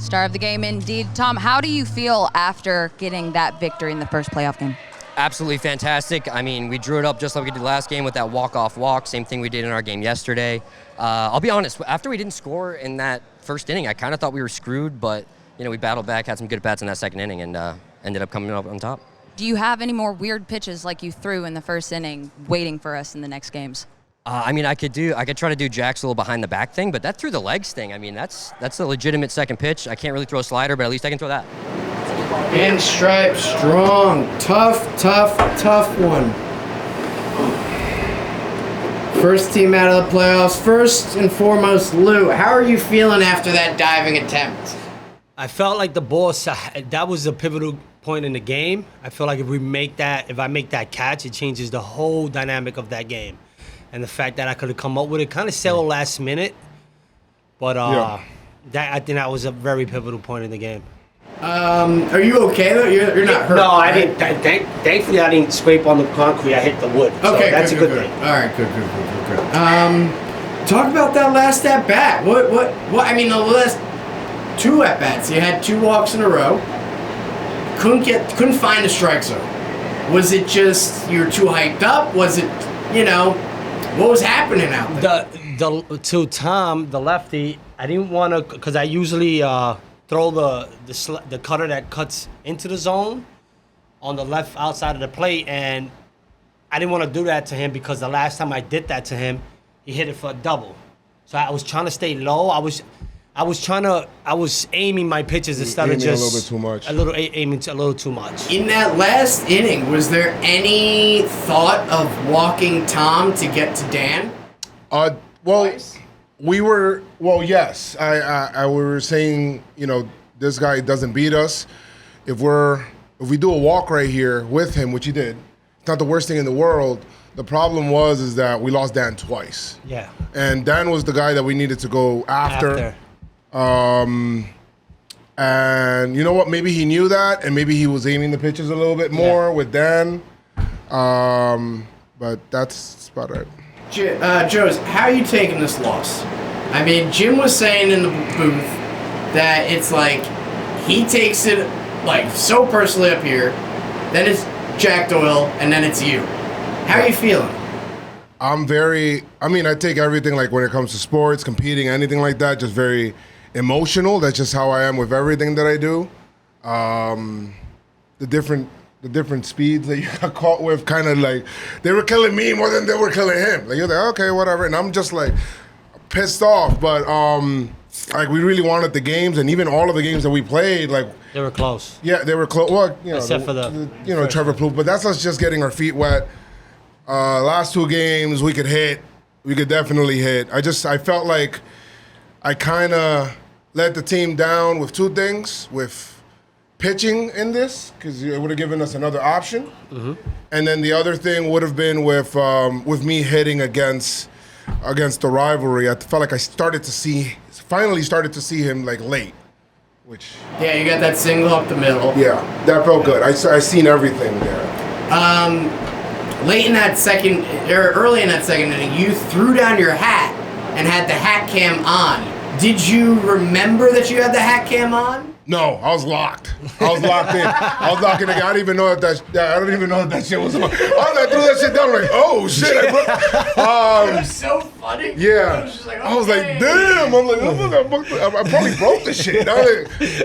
Star of the game indeed. Tom, how do you feel after getting that victory in the first playoff game? Absolutely fantastic. I mean, we drew it up just like we did last game with that walk-off walk. Same thing we did in our game yesterday. I'll be honest, after we didn't score in that first inning, I kind of thought we were screwed, but we battled back, had some good bats in that second inning, and ended up coming up on top. Do you have any more weird pitches like you threw in the first inning waiting for us in the next games? I mean, I could try to do Jack's little behind the back thing, but that through the legs thing, I mean, that's a legitimate second pitch. I can't really throw a slider, but at least I can throw that. Pinstripe, strong, tough one. First team out of the playoffs. First and foremost, Lou, how are you feeling after that diving attempt? I felt like the ball, that was a pivotal point in the game. I feel like if I make that catch, it changes the whole dynamic of that game. And the fact that I could have come up with it kind of settled last minute. But I think that was a very pivotal point in the game. Are you okay though? You're not hurt. No, I didn't. Thankfully, I didn't scrape on the concrete. I hit the wood. So Okay, that's good, a good thing. All right, good. Talk about that last at bat. What? I mean, the last two at bats. You had two walks in a row. Couldn't find a strike zone. Was it just you were too hyped up? Was it, what was happening out there? To Tom, the lefty, I didn't want to, because I usually throw the cutter that cuts into the zone on the left outside of the plate, and I didn't want to do that to him because the last time I did that to him, he hit it for a double. So I was trying to stay low. I was aiming my pitches instead of just a little bit too much. Aiming a little too much. In that last inning, was there any thought of walking Tom to get to Dan? Twice? Yes. I were saying, this guy doesn't beat us. If we do a walk right here with him, which he did, it's not the worst thing in the world. The problem is that we lost Dan twice. Yeah. And Dan was the guy that we needed to go after. And you know what? Maybe he knew that, and maybe he was aiming the pitches a little bit more with Dan. But that's about it. Joes, how are you taking this loss? I mean, Jim was saying in the booth that it's like he takes it like so personally up here, then it's Jack Doyle, and then it's you. How are you feeling? I take everything, like when it comes to sports, competing, anything like that, just very emotional. That's just how I am with everything that I do. The different speeds that you got caught with, kind of like, they were killing me more than they were killing him. Like, you're like, okay, whatever. And I'm just like pissed off. But we really wanted the games, and even all of the games that we played, like, They were close. Yeah, they were close. Well, Except for the Trevor Plouffe. But that's us just getting our feet wet. Last two games, we could hit. We could definitely hit. I felt like I kind of let the team down with two things, with pitching in this, because it would have given us another option. Mm-hmm. And then the other thing would have been with me hitting against the rivalry. I felt like I finally started to see him like late. Yeah, you got that single up the middle. Yeah, that felt good. I seen everything there. Late in that second, or early in that second inning, you threw down your hat and had the hat cam on. Did you remember that you had the hat cam on? No, I was locked. I was locked in. I was locking the guy. I don't even know that shit was on. I threw that shit down like, oh shit. It was so funny. Yeah. I was like, damn. I'm like, I probably broke the shit.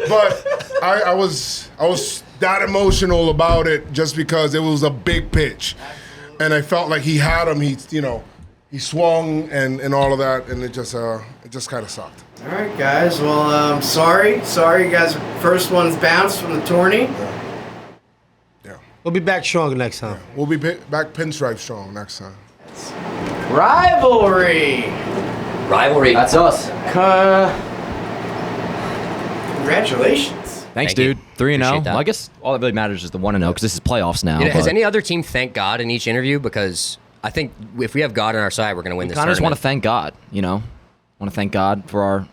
But I was that emotional about it just because it was a big pitch. Absolutely. And I felt like he had him. He swung and all of that, and it just kind of sucked. All right, guys. Well, sorry, you guys. First one's bounced from the tourney. Yeah. We'll be back strong next time. Yeah. We'll be back pinstripe strong next time. Rivalry. That's us. Congratulations. Thanks, dude. 3-0. Well, I guess all that really matters is the 1-0 because this is playoffs now. Has any other team thanked God in each interview? Because I think if we have God on our side, we're going to win this tournament. I just want to thank God, Want to thank God for our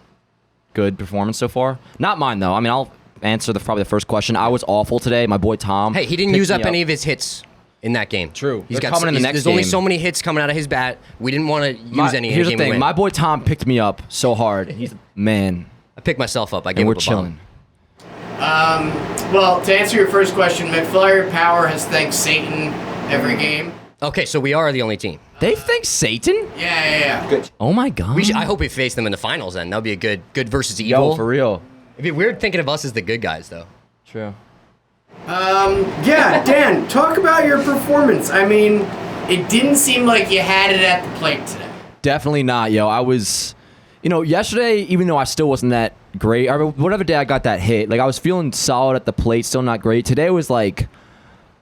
good performance so far. Not mine, though. I mean, I'll answer probably the first question. I was awful today. My boy Tom. Hey, he didn't use up any of his hits in that game. True. He's coming in the next game. There's only so many hits coming out of his bat. We didn't want to use any. Here's the thing. My boy Tom picked me up so hard. Man, I picked myself up. I gave And we're up a bomb. chilling. Well, to answer your first question, McFlurry Power has thanked Satan every game. Okay, so we are the only team. They think Satan? Yeah. Good. Oh my God. I hope we face them in the finals. Then that'll be a good versus evil. Yo, for real. It'd be weird thinking of us as the good guys, though. True. Yeah, Dan, talk about your performance. I mean, it didn't seem like you had it at the plate today. Definitely not, yo. I was, yesterday, even though I still wasn't that great, whatever day I got that hit, like I was feeling solid at the plate, still not great. Today was like,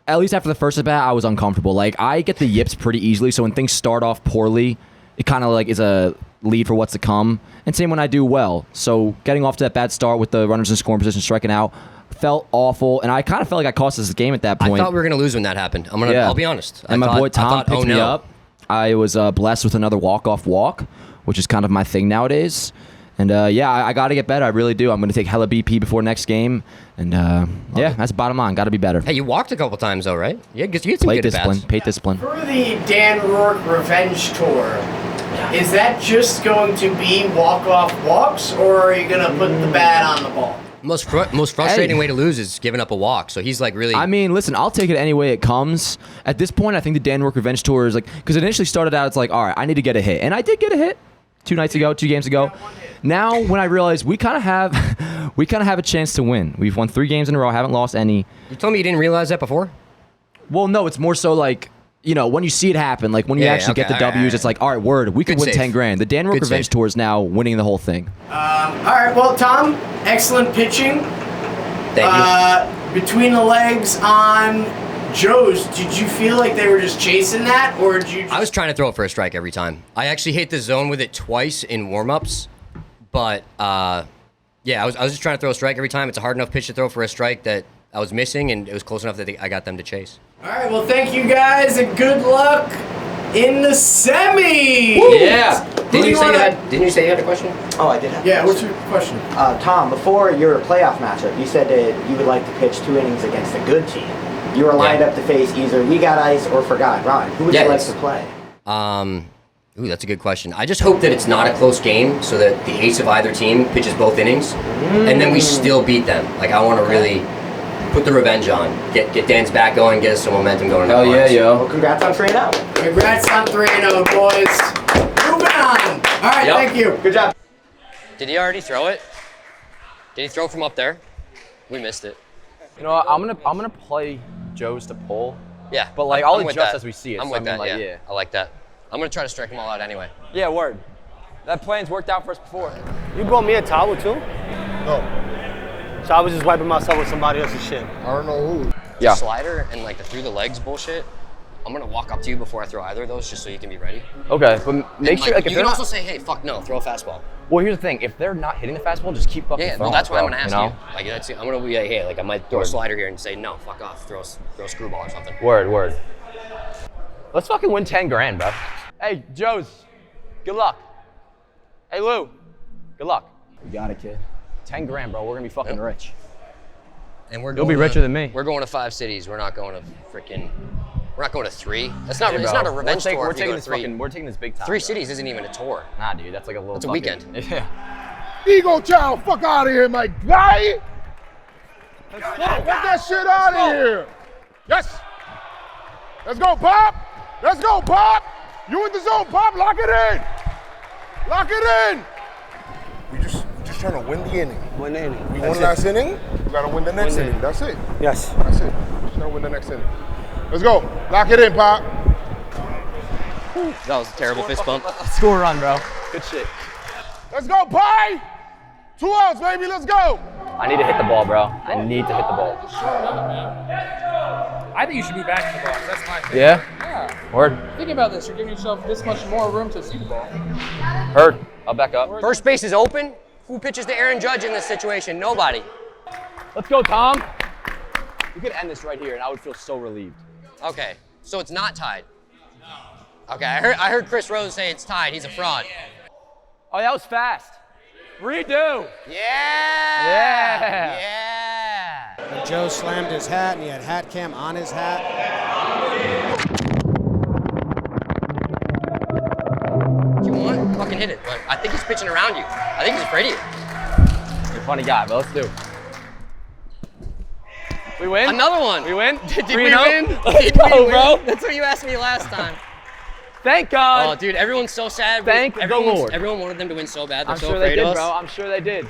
at least after the first at bat, I was uncomfortable. Like I get the yips pretty easily, so when things start off poorly, it kind of like is a lead for what's to come. And same when I do well. So getting off to that bad start with the runners in scoring position, striking out, felt awful, and I kind of felt like I cost us the game at that point. I thought we were gonna lose when that happened. I'll be honest. And my boy Tom picked me up. I was blessed with another walk-off walk, which is kind of my thing nowadays. And I got to get better. I really do. I'm going to take hella BP before next game. And that's the bottom line. Got to be better. Hey, you walked a couple times though, right? Yeah, because you had some Plate good discipline. at-bats. Plate discipline. For the Dan Rourke Revenge Tour, is that just going to be walk-off walks, or are you going to put the bat on the ball? Most frustrating way to lose is giving up a walk. So he's like really. I mean, listen, I'll take it any way it comes. At this point, I think the Dan Rourke Revenge Tour is like, because it initially started out, it's like, all right, I need to get a hit. And I did get a hit 2 games ago. Now, when I realize we kind of have a chance to win. We've won 3 games in a row, haven't lost any. You told me you didn't realize that before? Well, no, it's more so like, when you see it happen, like when you actually get the W's, it's like, all right, word, we could win 10 grand. The Dan Rourke Revenge Tour is now winning the whole thing. All right, well, Tom, excellent pitching. Thank you. Between the legs on Joe's, did you feel like they were just chasing that, or did you? I was trying to throw it for a strike every time. I actually hit the zone with it twice in warm-ups, but I was just trying to throw a strike every time. It's a hard enough pitch to throw for a strike that I was missing, and it was close enough that I got them to chase. All right, well, thank you guys, and good luck in the semis. Yeah. Didn't you say you had a question? Oh, I did have Yeah, what's your question? Tom, before your playoff matchup, you said that you would like to pitch 2 innings against a good team. You were lined up to face either We Got Ice or Forgot Ron. Who would you like to play? Ooh, that's a good question. I just hope that it's not a close game so that the ace of either team pitches both innings, and then we still beat them. Like, I want to really put the revenge on. Get Dan's back going, get us some momentum going. Hell yeah, yo. Well, congrats on 3-0. Congrats on 3-0, boys. Moving on. All right, thank you. Good job. Did he already throw it? Did he throw from up there? We missed it. You know what, I'm gonna play Joe's to pull. Yeah. But like I'm I'll with adjust that. as we see it. I'm so with I mean, that, like, yeah. I like that. I'm going to try to strike them all out anyway. Yeah, word. That plan's worked out for us before. You brought me a towel too? No, So I was just wiping myself with somebody else's shit. I don't know who. Yeah. Slider and like the through the legs bullshit. I'm going to walk up to you before I throw either of those just so you can be ready. Okay, but make sure like if you they're can not. also say, hey, fuck no, throw a fastball. Well, here's the thing: if they're not hitting the fastball, just keep fucking Yeah, throwing. well, that's it, why I'm bro, going to ask you. Like, that's, I'm going to be like, hey, like I might throw a slider here and say, no, fuck off, throw a screwball or something. Word. Let's fucking win 10 grand, bro. Hey, Joe's, good luck. Hey, Lou, good luck. You got it, kid. 10 grand, bro. We're gonna be fucking rich. And we're You'll be going richer than me. We're going to 5 cities. We're not going to freaking. We're not going to 3. That's not. It's not a revenge tour. We're if you go taking to this 3. we're taking this big time. 3 bro. cities isn't even a tour. Nah, dude, that's like a little. It's a fucking- weekend. Yeah. Ego child, fuck out of here, my guy. Get that shit out of here. Yes. Let's go, Pop. Let's go, Pop. You in the zone, Pop. Lock it in. Lock it in. We just trying to win the inning. Win the inning. We won last inning. We gotta win the next inning. That's it. Yes. That's it. Just gotta win the next inning. Let's go. Lock it in, Pop. That was a terrible fist bump. Score run, bro. Good shit. Let's go, Pie. 2 outs, baby. Let's go. I need to hit the ball, bro. I need to hit the ball. I think you should be back in the box. That's my thing. Yeah? Yeah. Word. Think about this. You're giving yourself this much more room to see the ball. Heard. I'll back up. First base is open. Who pitches to Aaron Judge in this situation? Nobody. Let's go, Tom. We could end this right here, and I would feel so relieved. Okay, so it's not tied. Okay, I heard Chris Rose say it's tied. He's a fraud. Oh, that was fast. Redo. Yeah. And Joe slammed his hat, and he had hat cam on his hat. If you want, fucking hit it. But I think he's pitching around you. I think he's afraid of you. funny guy, but let's do it. We win? Another one. We win? Did we 3-0? win? Let's Did go, we win? bro. That's what you asked me last time. Thank God. Oh, dude, everyone's so sad. Thank the Lord. Everyone wanted them to win so bad. They're I'm so sure they afraid of did, us. bro. I'm sure they did.